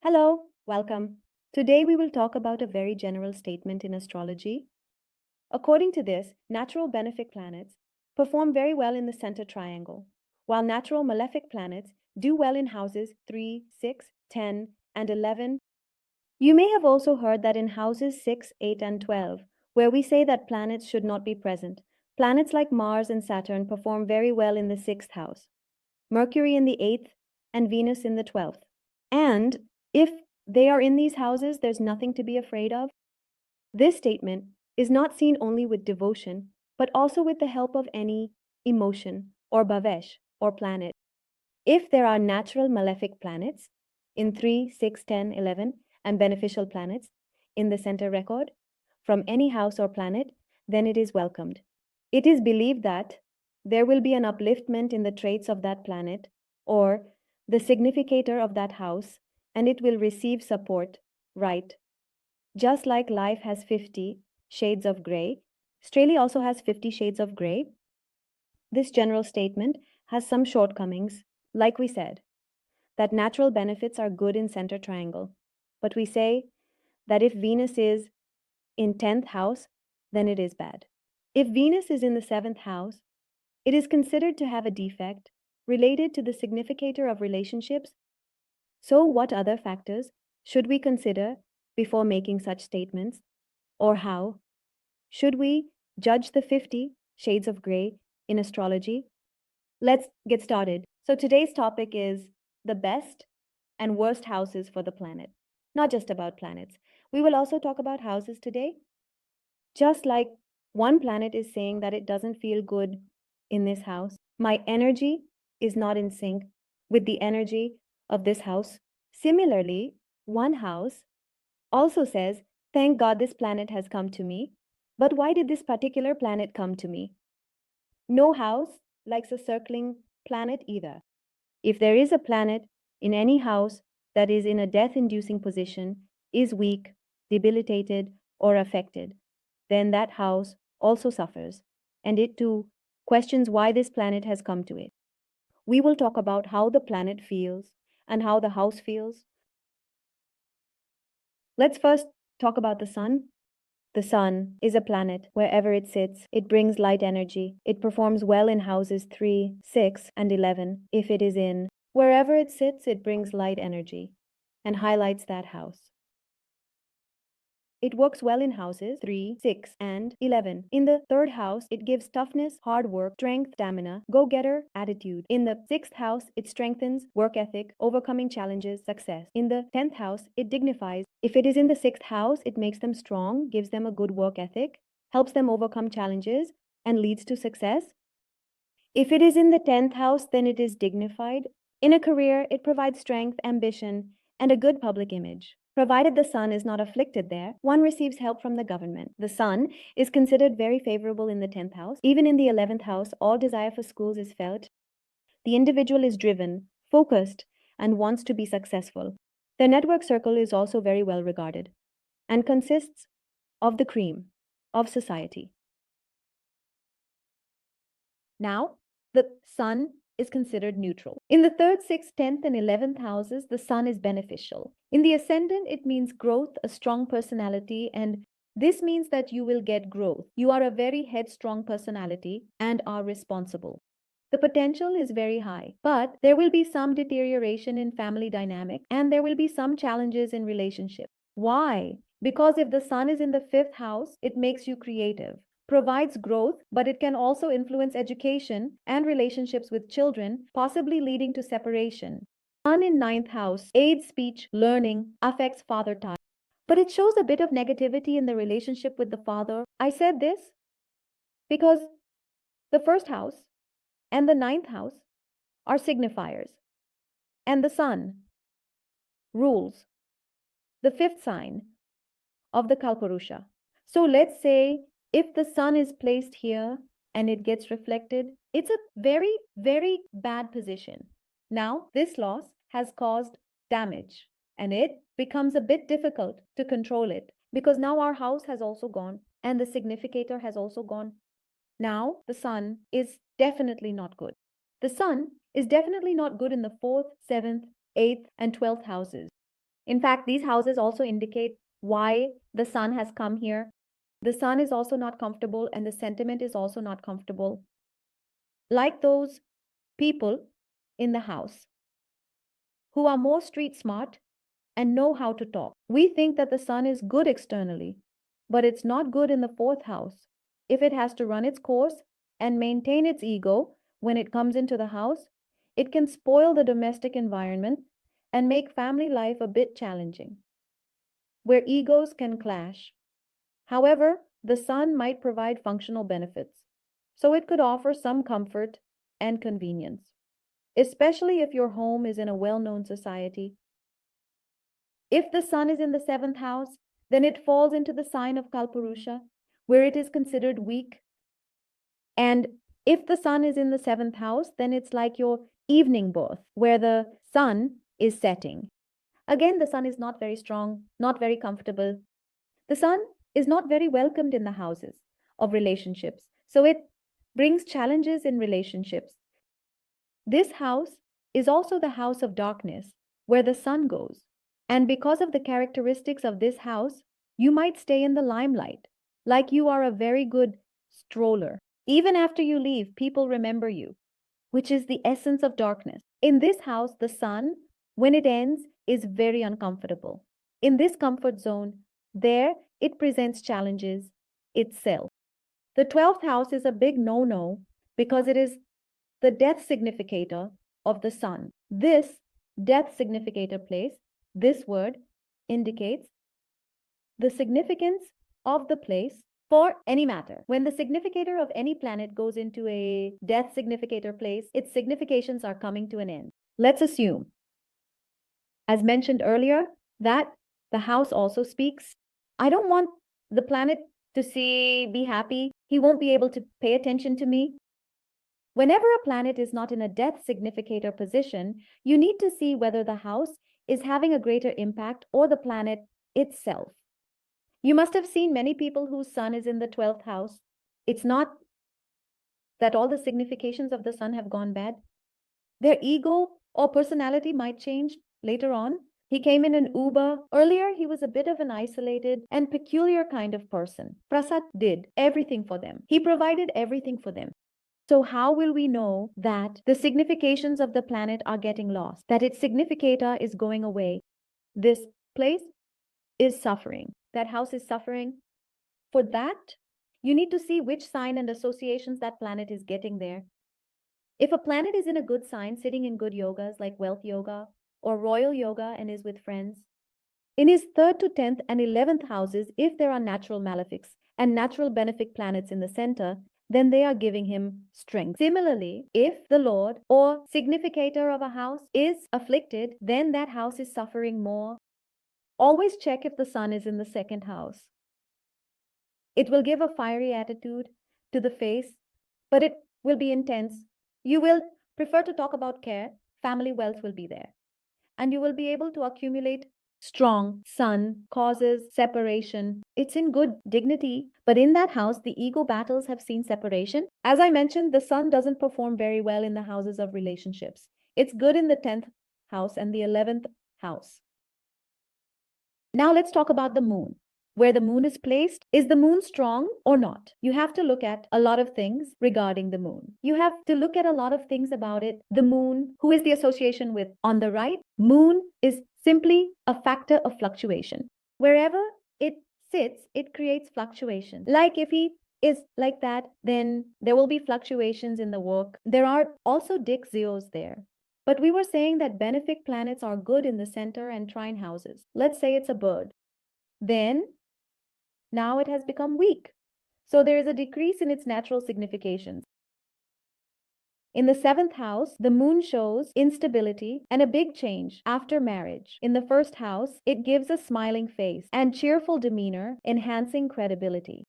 Hello, welcome. Today we will talk about a very general statement in astrology. According to this, natural benefic planets perform very well in the center triangle, while natural malefic planets do well in houses 3, 6, 10, and 11. You may have also heard that in houses 6, 8, and 12, where we say that planets should not be present, planets like Mars and Saturn perform very well in the sixth house, Mercury in the eighth, and Venus in the 12th. And if they are in these houses, there's nothing to be afraid of. This statement is not seen only with devotion, but also with the help of any emotion or bhavesh or planet. If there are natural malefic planets in 3, 6, 10, 11, and beneficial planets in the center record from any house or planet, then it is welcomed. It is believed that there will be an upliftment in the traits of that planet or the significator of that house, and it will receive support, right? Just like life has 50 shades of gray, Straley also has 50 shades of gray. This general statement has some shortcomings, like we said, that natural benefits are good in center triangle. But we say that if Venus is in 10th house, then it is bad. If Venus is in the 7th house, it is considered to have a defect related to the significator of relationships. So, what other factors should we consider before making such statements? Or how should we judge the 50 shades of gray in astrology? Let's get started. So, today's topic is the best and worst houses for the planet. Not just about planets. We will also talk about houses today. Just like one planet is saying that it doesn't feel good in this house, my energy is not in sync with the energy of this house. Similarly, one house also says, thank God this planet has come to me. But why did this particular planet come to me? No house likes a circling planet either. If there is a planet in any house that is in a death inducing position, is weak, debilitated, or affected, then that house also suffers, and it too questions why this planet has come to it. We will talk about how the planet feels and how the house feels. Let's first talk about the sun. The sun is a planet. Wherever it sits, it brings light energy. It performs well in houses 3, 6, and 11. If it is in wherever it sits, it brings light energy and highlights that house. It works well in houses 3, 6, and 11. In the third house, it gives toughness, hard work, strength, stamina, go-getter, attitude. In the sixth house, it strengthens work ethic, overcoming challenges, success. In the 10th house, it dignifies. If it is in the sixth house, it makes them strong, gives them a good work ethic, helps them overcome challenges, and leads to success. If it is in the 10th house, then it is dignified. In a career, it provides strength, ambition, and a good public image. Provided the sun is not afflicted there, one receives help from the government. The sun is considered very favorable in the 10th house. Even in the 11th house, all desire for schools is felt. The individual is driven, focused, and wants to be successful. Their network circle is also very well regarded and consists of the cream of society. Now, the sun is considered neutral. In the 3rd, 6th, 10th, and 11th houses, the sun is beneficial. In the ascendant, it means growth, a strong personality, and this means that you will get growth. You are a very headstrong personality and are responsible. The potential is very high, but there will be some deterioration in family dynamic and there will be some challenges in relationship. Why? Because if the sun is in the 5th house, it makes you creative, provides growth, but it can also influence education and relationships with children, possibly leading to separation. Sun in 9th house aids speech, learning, affects father time. But it shows a bit of negativity in the relationship with the father. I said this because the 1st house and the 9th house are signifiers, and the sun rules the 5th sign of the Kalpurusha. So let's say if the sun is placed here and it gets reflected, it's a very, very bad position. Now, this loss has caused damage and it becomes a bit difficult to control it because now our house has also gone and the significator has also gone. Now, the sun is definitely not good. The sun is definitely not good in the 4th, 7th, 8th, and 12th houses. In fact, these houses also indicate why the sun has come here. The sun is also not comfortable, and the sentiment is also not comfortable. Like those people in the house who are more street smart and know how to talk. We think that the sun is good externally, but it's not good in the fourth house. If it has to run its course and maintain its ego when it comes into the house, it can spoil the domestic environment and make family life a bit challenging, where egos can clash. However, the sun might provide functional benefits, so it could offer some comfort and convenience, especially if your home is in a well-known society. If the sun is in the seventh house, then it falls into the sign of Kalpurusha, where it is considered weak. And if the sun is in the seventh house, then it's like your evening birth, where the sun is setting. Again, the sun is not very strong, not very comfortable. The sun is not very welcomed in the houses of relationships. So it brings challenges in relationships. This house is also the house of darkness, where the sun goes. And because of the characteristics of this house, you might stay in the limelight, like you are a very good stroller. Even after you leave, people remember you, which is the essence of darkness. In this house, the sun, when it ends, is very uncomfortable. In this comfort zone, there it presents challenges itself. The 12th house is a big no-no because it is the death significator of the sun. This death significator place, this word indicates the significance of the place for any matter. When the significator of any planet goes into a death significator place, its significations are coming to an end. Let's assume, as mentioned earlier, that the house also speaks. I don't want the planet to be happy. He won't be able to pay attention to me. Whenever a planet is not in a death significator position, you need to see whether the house is having a greater impact or the planet itself. You must have seen many people whose sun is in the 12th house. It's not that all the significations of the sun have gone bad. Their ego or personality might change later on. He came in an Uber. Earlier, he was a bit of an isolated and peculiar kind of person. Prasad did everything for them. He provided everything for them. So how will we know that the significations of the planet are getting lost, that its significator is going away? This place is suffering. That house is suffering. For that, you need to see which sign and associations that planet is getting there. If a planet is in a good sign, sitting in good yogas like wealth yoga or royal yoga and is with friends, in his 3rd to 10th and 11th houses, if there are natural malefics and natural benefic planets in the center, then they are giving him strength. Similarly, if the Lord or significator of a house is afflicted, then that house is suffering more. Always check if the sun is in the 2nd house. It will give a fiery attitude to the face, but it will be intense. You will prefer to talk about care, family wealth will be there. And you will be able to accumulate strong sun causes separation. It's in good dignity, but in that house, the ego battles have seen separation. As I mentioned, the sun doesn't perform very well in the houses of relationships. It's good in the 10th house and the 11th house. Now let's talk about the moon. Where the moon is placed, is the moon strong or not? You have to look at a lot of things regarding the moon. You have to look at a lot of things about it. The moon, who is the association with? On the right, moon is simply a factor of fluctuation. Wherever it sits, it creates fluctuation. Like if he is like that, then there will be fluctuations in the work. There are also Dick Zeos there. But we were saying that benefic planets are good in the center and trine houses. Let's say it's a bird. Then now it has become weak. So there is a decrease in its natural significations. In the 7th house, the moon shows instability and a big change after marriage. In the 1st house, it gives a smiling face and cheerful demeanor, enhancing credibility.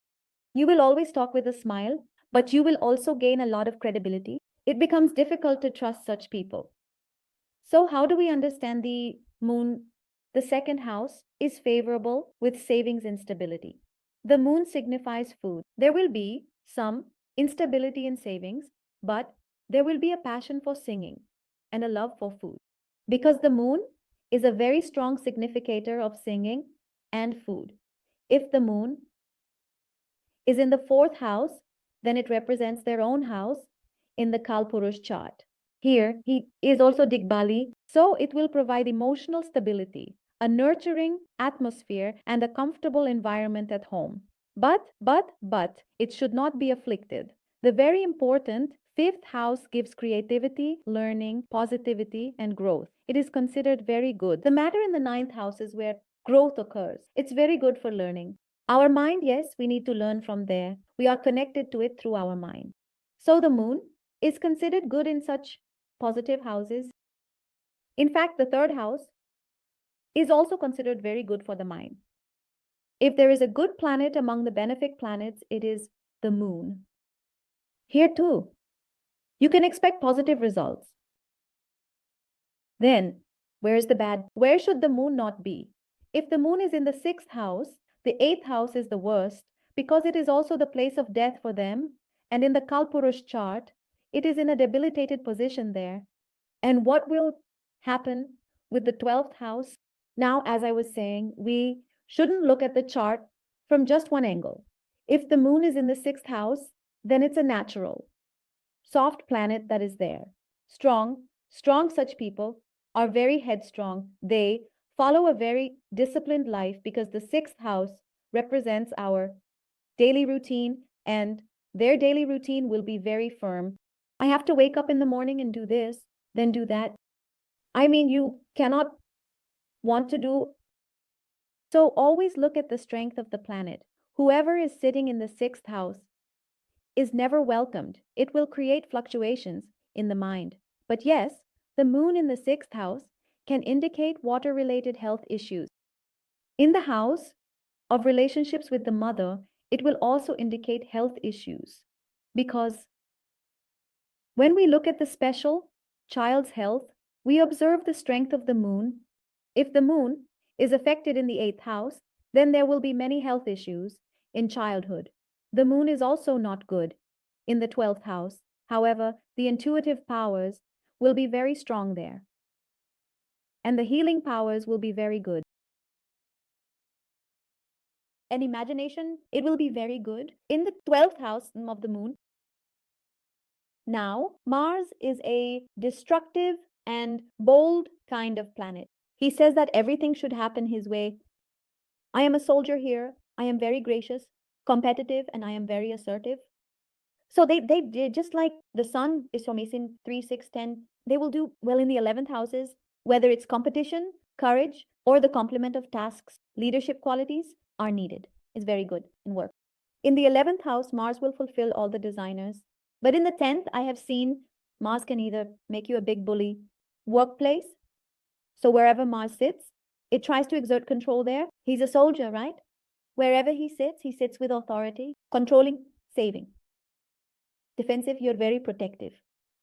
You will always talk with a smile, but you will also gain a lot of credibility. It becomes difficult to trust such people. So how do we understand the moon? The 2nd house is favorable with savings instability. The moon signifies food. There will be some instability in savings, but there will be a passion for singing and a love for food. Because the moon is a very strong significator of singing and food. If the moon is in the fourth house, then it represents their own house in the Kalpurush chart. Here, he is also Digbali, so it will provide emotional stability, a nurturing atmosphere, and a comfortable environment at home. But, it should not be afflicted. The very important fifth house gives creativity, learning, positivity, and growth. It is considered very good. The matter in the ninth house is where growth occurs. It's very good for learning. Our mind, yes, we need to learn from there. We are connected to it through our mind. So the moon is considered good in such positive houses. In fact, the third house is also considered very good for the mind. If there is a good planet among the benefic planets, it is the moon. Here too, you can expect positive results. Then, where is the bad? Where should the moon not be? If the moon is in the sixth house, the eighth house is the worst because it is also the place of death for them. And in the Kalpurush chart, it is in a debilitated position there. And what will happen with the 12th house? Now, as I was saying, we shouldn't look at the chart from just one angle. If the moon is in the sixth house, then it's a natural, soft planet that is there. Strong such people are very headstrong. They follow a very disciplined life because the sixth house represents our daily routine, and their daily routine will be very firm. I have to wake up in the morning and do this, then do that. I mean, you cannot want to do. So always look at the strength of the planet. Whoever is sitting in the sixth house is never welcomed. It will create fluctuations in the mind. But yes, the moon in the sixth house can indicate water-related health issues. In the house of relationships with the mother, it will also indicate health issues because when we look at the special child's health, we observe the strength of the moon. If the moon is affected in the eighth house, then there will be many health issues in childhood. The moon is also not good in the 12th house. However, the intuitive powers will be very strong there, and the healing powers will be very good. And imagination, it will be very good in the 12th house of the moon. Now, Mars is a destructive and bold kind of planet. He says that everything should happen his way. I am a soldier here. I am very gracious, competitive, and I am very assertive. So they just like the sun is from in 3, 6, 10. They will do well in the 11th houses, whether it's competition, courage, or the complement of tasks. Leadership qualities are needed. It's very good in work. In the 11th house, Mars will fulfill all the designers. But in the 10th, I have seen Mars can either make you a big bully workplace. So wherever Mars sits, it tries to exert control there. He's a soldier, right? Wherever he sits with authority, controlling, saving. Defensive, you're very protective.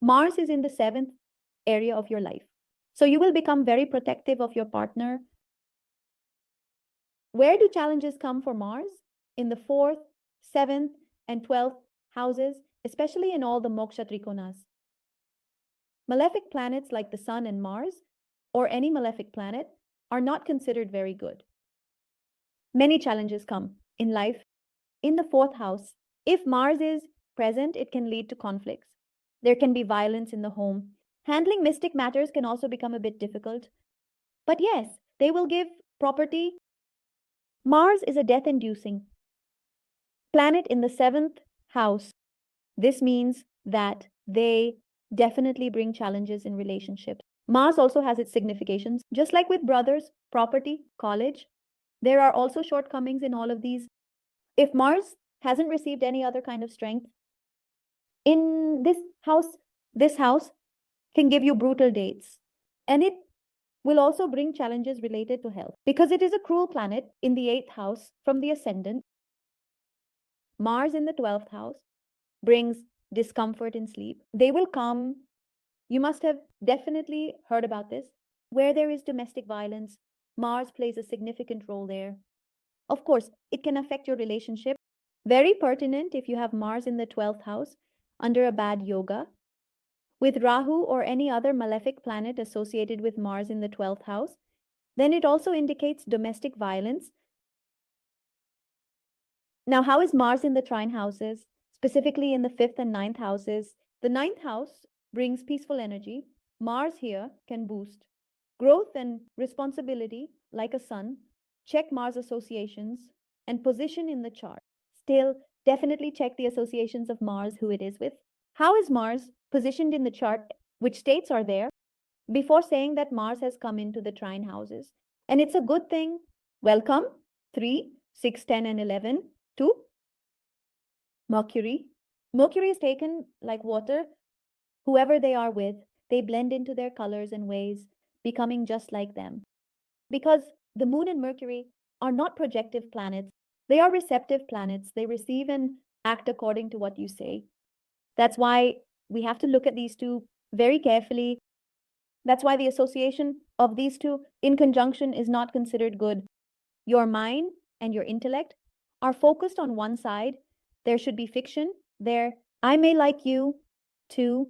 Mars is in the 7th area of your life. So you will become very protective of your partner. Where do challenges come for Mars? In the 4th, 7th, and 12th houses, especially in all the moksha trikonas. Malefic planets like the Sun and Mars, or any malefic planet, are not considered very good. Many challenges come in life. In the 4th house, if Mars is present, it can lead to conflicts. There can be violence in the home. Handling mystic matters can also become a bit difficult. But yes, they will give property. Mars is a death-inducing planet in the 7th house. This means that they definitely bring challenges in relationships. Mars also has its significations. Just like with brothers, property, college, there are also shortcomings in all of these. If Mars hasn't received any other kind of strength, in this house can give you brutal dates. And it will also bring challenges related to health because it is a cruel planet in the 8th house from the ascendant. Mars in the 12th house brings discomfort in sleep. They will come. You must have definitely heard about this. Where there is domestic violence, Mars plays a significant role there. Of course, it can affect your relationship. Very pertinent if you have Mars in the 12th house under a bad yoga. With Rahu or any other malefic planet associated with Mars in the 12th house, Then it also indicates domestic violence. Now, how is Mars in the trine houses, specifically in the fifth and ninth houses? The ninth house brings peaceful energy. Mars here can boost growth and responsibility like a sun. Check Mars associations and position in the chart. Still, definitely check the associations of Mars, who it is with. How is Mars positioned in the chart? Which states are there? Before saying that Mars has come into the trine houses. And it's a good thing. Welcome, 3, 6, 10, and 11 to Mercury. Mercury is taken like water. Whoever they are with, they blend into their colors and ways, becoming just like them. Because the moon and Mercury are not projective planets, they are receptive planets. They receive and act according to what you say. That's why we have to look at these two very carefully. That's why the association of these two in conjunction is not considered good. Your mind and your intellect are focused on one side. There should be fiction. There, I may like you too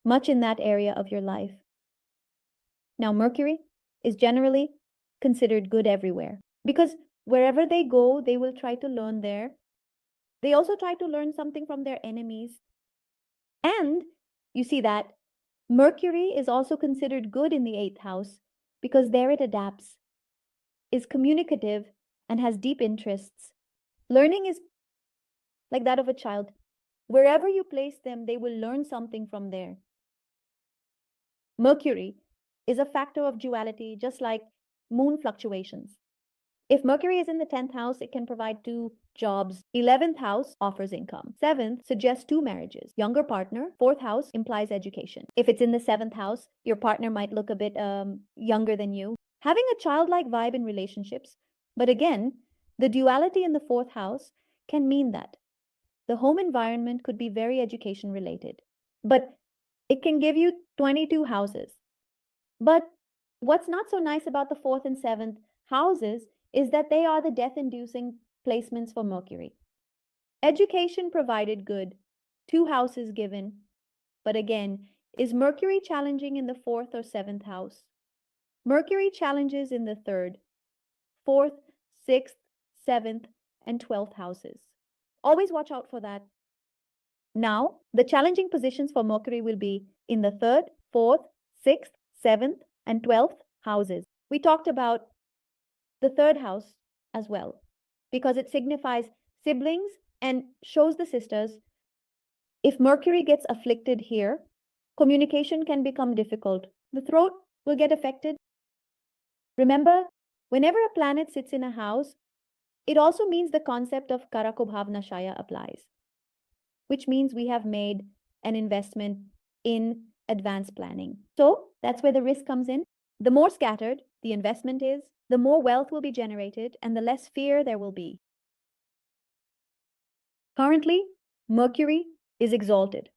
much in that area of your life. Now, Mercury is generally considered good everywhere because wherever they go, they will try to learn there. They also try to learn something from their enemies. And you see that Mercury is also considered good in the eighth house because there it adapts, is communicative, and has deep interests. Learning is like that of a child. Wherever you place them, they will learn something from there. Mercury is a factor of duality, just like moon fluctuations. If Mercury is in the 10th house, it can provide 2 jobs. 11th house offers income. 7th suggests 2 marriages. Younger partner. 4th house implies education. If it's in the 7th house, your partner might look a bit younger than you. Having a childlike vibe in relationships. But again, the duality in the 4th house can mean that the home environment could be very education related. But it can give you 22 houses. But what's not so nice about the 4th and 7th houses is that they are the death-inducing placements for Mercury. Education provided good, 2 houses given. But again, is Mercury challenging in the 4th or 7th house? Mercury challenges in the 3rd, 4th, 6th, 7th, and 12th houses. Always watch out for that. Now, the challenging positions for Mercury will be in the 3rd, 4th, 6th, 7th, and 12th houses. We talked about the 3rd house as well because it signifies siblings and shows the sisters. If Mercury gets afflicted here, communication can become difficult. The throat will get affected. Remember, whenever a planet sits in a house, it also means the concept of Karakobhavnashaya applies, which means we have made an investment in advanced planning. So that's where the risk comes in. The more scattered the investment is, the more wealth will be generated and the less fear there will be. Currently, Mercury is exalted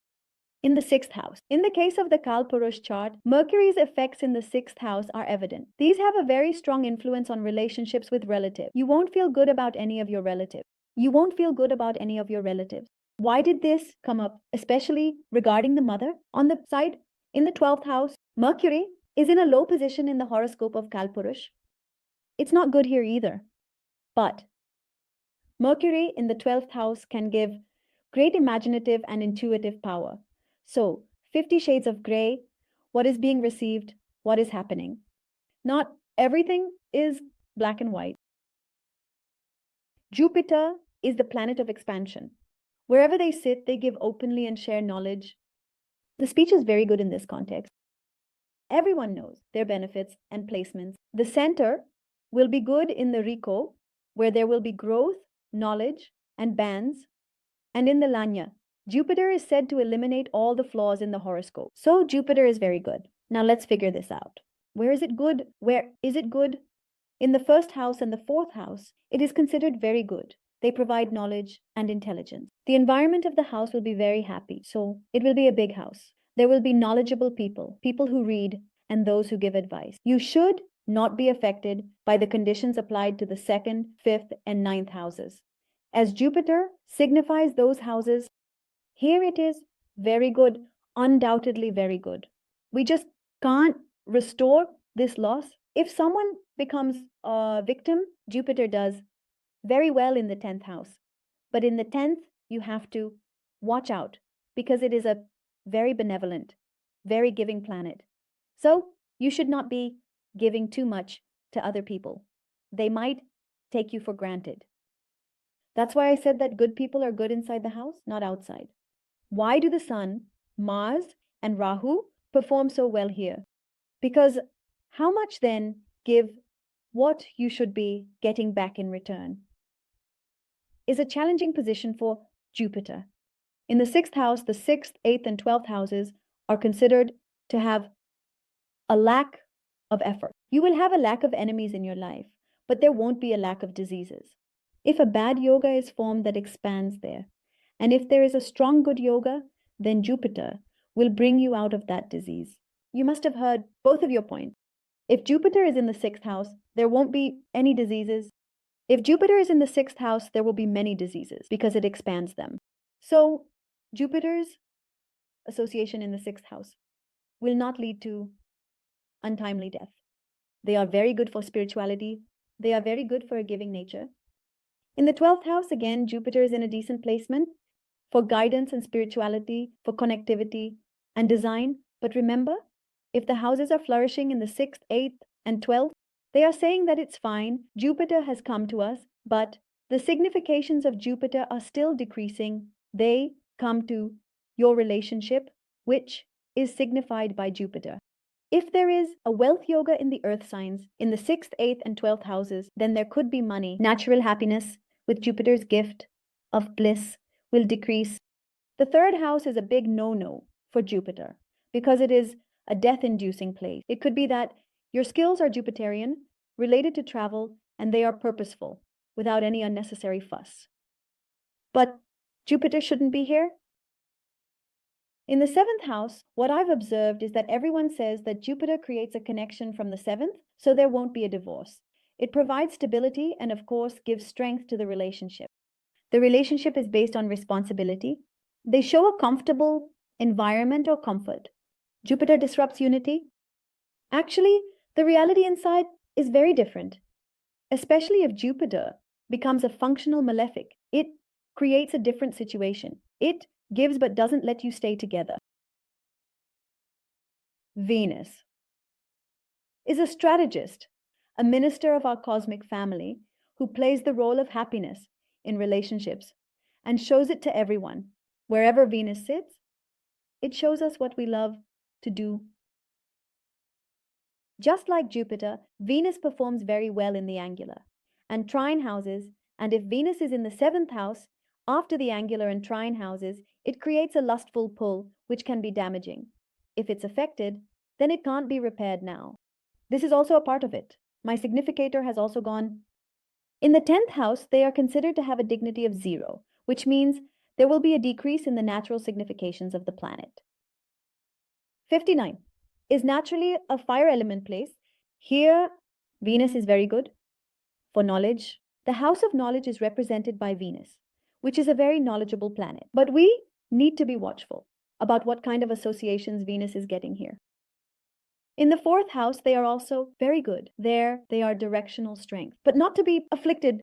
in the 6th house. In the case of the Kalpurush chart, Mercury's effects in the 6th house are evident. These have a very strong influence on relationships with relatives. You won't feel good about any of your relatives. You won't feel good about any of your relatives. Why did this come up, especially regarding the mother? On the side, in the 12th house, Mercury is in a low position in the horoscope of Kalpurush. It's not good here either. But Mercury in the 12th house can give great imaginative and intuitive power. So, 50 shades of gray, what is being received, what is happening. Not everything is black and white. Jupiter is the planet of expansion. Wherever they sit, they give openly and share knowledge. The speech is very good in this context. Everyone knows their benefits and placements. The center will be good in the Rico, where there will be growth, knowledge, and bands. And in the Lanya, Jupiter is said to eliminate all the flaws in the horoscope. So Jupiter is very good. Now let's figure this out. Where is it good? Where is it good? In the 1st house and the 4th house, it is considered very good. They provide knowledge and intelligence. The environment of the house will be very happy. So it will be a big house. There will be knowledgeable people, people who read, and those who give advice. You should not be affected by the conditions applied to the 2nd, 5th, and 9th houses. As Jupiter signifies those houses, here it is very good, undoubtedly very good. We just can't restore this loss. If someone becomes a victim, Jupiter does very well in the 10th house. But in the 10th, you have to watch out because it is a very benevolent, very giving planet. So you should not be giving too much to other people. They might take you for granted. That's why I said that good people are good inside the house, not outside. Why do the Sun, Mars, and Rahu perform so well here? Because how much then give what you should be getting back in return is a challenging position for Jupiter. In the 6th house, the 6th, 8th, and 12th houses are considered to have a lack of effort. You will have a lack of enemies in your life, but there won't be a lack of diseases. If a bad yoga is formed, that expands there. And if there is a strong good yoga, then Jupiter will bring you out of that disease. You must have heard both of your points. If Jupiter is in the 6th house, there won't be any diseases. If Jupiter is in the 6th house, there will be many diseases because it expands them. So Jupiter's association in the 6th house will not lead to untimely death. They are very good for spirituality. They are very good for a giving nature. In the 12th house, again, Jupiter is in a decent placement for guidance and spirituality, for connectivity and design. But remember, if the houses are flourishing in the 6th, 8th, and 12th, they are saying that it's fine. Jupiter has come to us, but the significations of Jupiter are still decreasing. They come to your relationship, which is signified by Jupiter. If there is a wealth yoga in the earth signs in the 6th, 8th, and 12th houses, then there could be money. Natural happiness with Jupiter's gift of bliss will decrease. The 3rd house is a big no-no for Jupiter because it is a death-inducing place. It could be that your skills are Jupiterian, related to travel, and they are purposeful, without any unnecessary fuss. But Jupiter shouldn't be here. In the 7th house, what I've observed is that everyone says that Jupiter creates a connection from the 7th, so there won't be a divorce. It provides stability and, of course, gives strength to the relationship. The relationship is based on responsibility. They show a comfortable environment or comfort. Jupiter disrupts unity. Actually, the reality inside is very different, especially if Jupiter becomes a functional malefic. It creates a different situation. It gives but doesn't let you stay together. Venus is a strategist, a minister of our cosmic family who plays the role of happiness in relationships and shows it to everyone. Wherever Venus sits, it shows us what we love to do. Just like Jupiter, Venus performs very well in the angular and trine houses, and if Venus is in the 7th house, after the angular and trine houses, it creates a lustful pull which can be damaging. If it's affected, then it can't be repaired now. This is also a part of it. My significator has also gone. In the 10th house, they are considered to have a dignity of 0, which means there will be a decrease in the natural significations of the planet. 59 is naturally a fire element place. Here, Venus is very good for knowledge. The house of knowledge is represented by Venus, which is a very knowledgeable planet. But we need to be watchful about what kind of associations Venus is getting here. In the 4th house, they are also very good. There, they are directional strength, but not to be afflicted.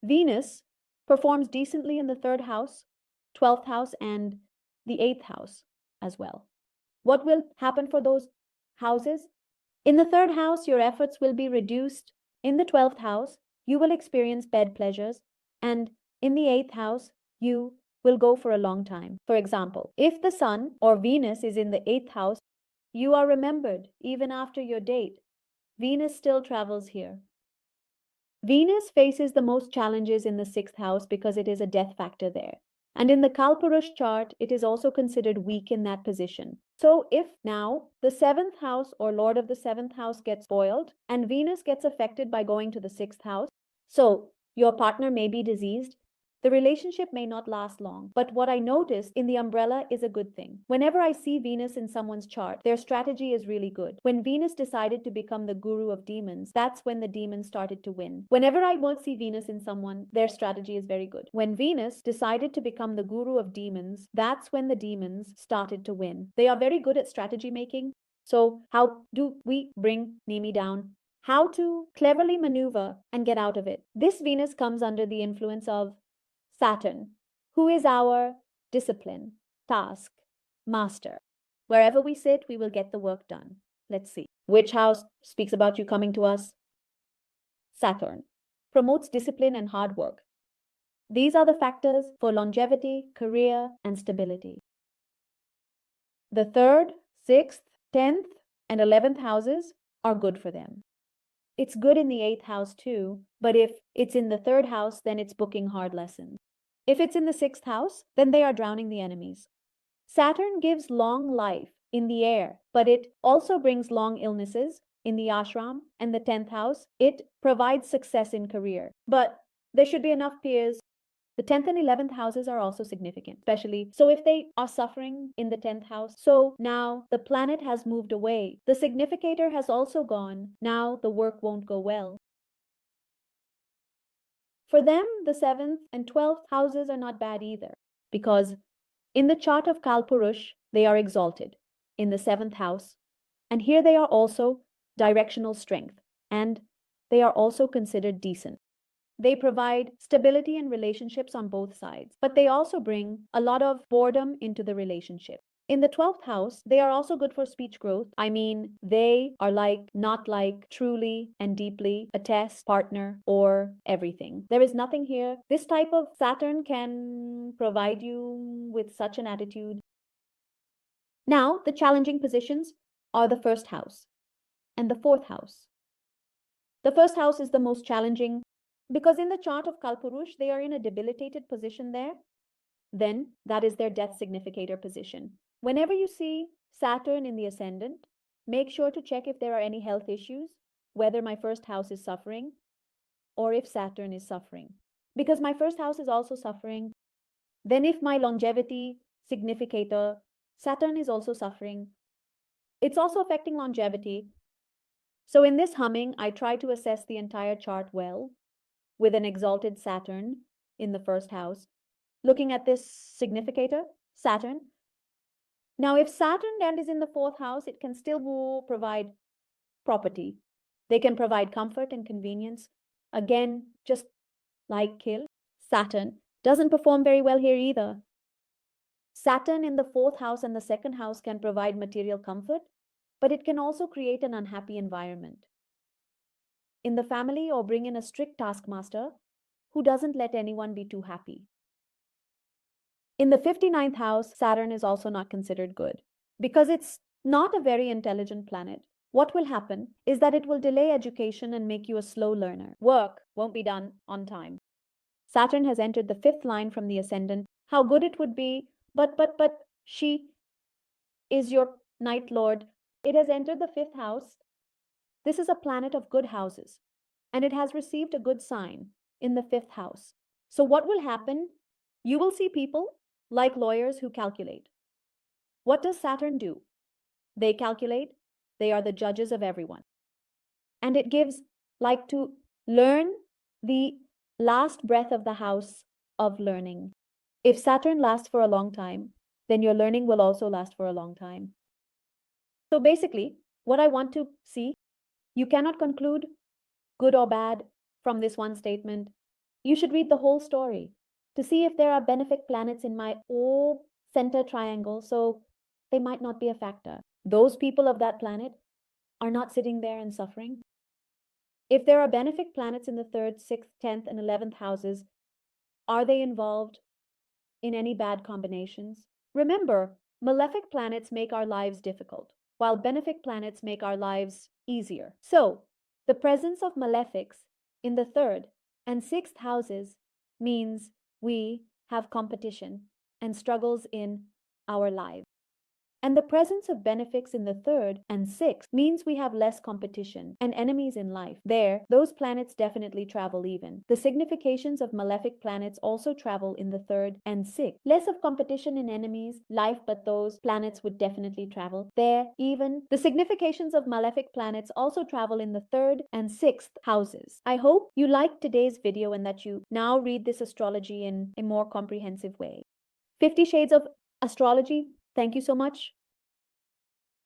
Venus performs decently in the 3rd house, 12th house, and the 8th house as well. What will happen for those houses? In the 3rd house, your efforts will be reduced. In the 12th house, you will experience bed pleasures. And in the 8th house, you will go for a long time. For example, if the Sun or Venus is in the 8th house, you are remembered even after your date. Venus still travels here. Venus faces the most challenges in the 6th house because it is a death factor there. And in the Kalpurush chart, it is also considered weak in that position. So if now the 7th house or Lord of the 7th house gets spoiled and Venus gets affected by going to the 6th house, so your partner may be diseased, the relationship may not last long. But what I noticed in the umbrella is a good thing. Whenever I see Venus in someone's chart, their strategy is really good. When Venus decided to become the guru of demons, that's when the demons started to win. Whenever I won't see Venus in someone, their strategy is very good. When Venus decided to become the guru of demons, that's when the demons started to win. They are very good at strategy making. So, how do we bring Nemi down? How to cleverly maneuver and get out of it. This Venus comes under the influence of Saturn, who is our discipline, task, master. Wherever we sit, we will get the work done. Let's see. Which house speaks about you coming to us? Saturn promotes discipline and hard work. These are the factors for longevity, career, and stability. The 3rd, 6th, 10th, and 11th houses are good for them. It's good in the 8th house too, but if it's in the 3rd house, then it's booking hard lessons. If it's in the 6th house, then they are drowning the enemies. Saturn gives long life in the air, but it also brings long illnesses in the ashram and the 10th house. It provides success in career, but there should be enough peers. The 10th and 11th houses are also significant, especially so if they are suffering in the 10th house. So now the planet has moved away. The significator has also gone. Now the work won't go well. For them, the 7th and 12th houses are not bad either, because in the chart of Kalpurush, they are exalted in the 7th house, and here they are also directional strength, and they are also considered decent. They provide stability in relationships on both sides, but they also bring a lot of boredom into the relationship. In the 12th house, they are also good for speech growth. I mean, they are not like, truly and deeply a test, partner, or everything. There is nothing here. This type of Saturn can provide you with such an attitude. Now, the challenging positions are the 1st house and the 4th house. The 1st house is the most challenging because in the chart of Kalpurush, they are in a debilitated position there. Then that is their death significator position. Whenever you see Saturn in the ascendant, make sure to check if there are any health issues, whether my 1st house is suffering or if Saturn is suffering. Because my 1st house is also suffering, then if my longevity significator, Saturn is also suffering, it's also affecting longevity. So in this humming, I try to assess the entire chart well with an exalted Saturn in the 1st house. Looking at this significator, Saturn. Now, if Saturn then is in the 4th house, it can still provide property. They can provide comfort and convenience. Again, just like Kill, Saturn doesn't perform very well here either. Saturn in the 4th house and the 2nd house can provide material comfort, but it can also create an unhappy environment in the family or bring in a strict taskmaster who doesn't let anyone be too happy. In the 59th house, Saturn is also not considered good because it's not a very intelligent planet. What will happen is that it will delay education and make you a slow learner. Work won't be done on time. Saturn has entered the 5th line from the ascendant. How good it would be, but she is your night lord. It has entered the 5th house. This is a planet of good houses, and it has received a good sign in the 5th house. So what will happen? You will see people like lawyers who calculate. What does Saturn do? They calculate. They are the judges of everyone. And it gives like to learn the last breath of the house of learning. If Saturn lasts for a long time, then your learning will also last for a long time. So basically, what I want to see, you cannot conclude good or bad from this one statement. You should read the whole story to see if there are benefic planets in my O center triangle, so they might not be a factor. Those people of that planet are not sitting there and suffering. If there are benefic planets in the 3rd, 6th, 10th, and 11th houses, are they involved in any bad combinations? Remember, malefic planets make our lives difficult, while benefic planets make our lives easier. So, the presence of malefics in the 3rd and 6th houses means we have competition and struggles in our lives. And the presence of benefics in the 3rd and 6th means we have less competition and enemies in life. There, those planets definitely travel even. The significations of malefic planets also travel in the 3rd and 6th. Less of competition in enemies, life, but those planets would definitely travel there even. The significations of malefic planets also travel in the 3rd and 6th houses. I hope you liked today's video and that you now read this astrology in a more comprehensive way. 50 Shades of Astrology. Thank you so much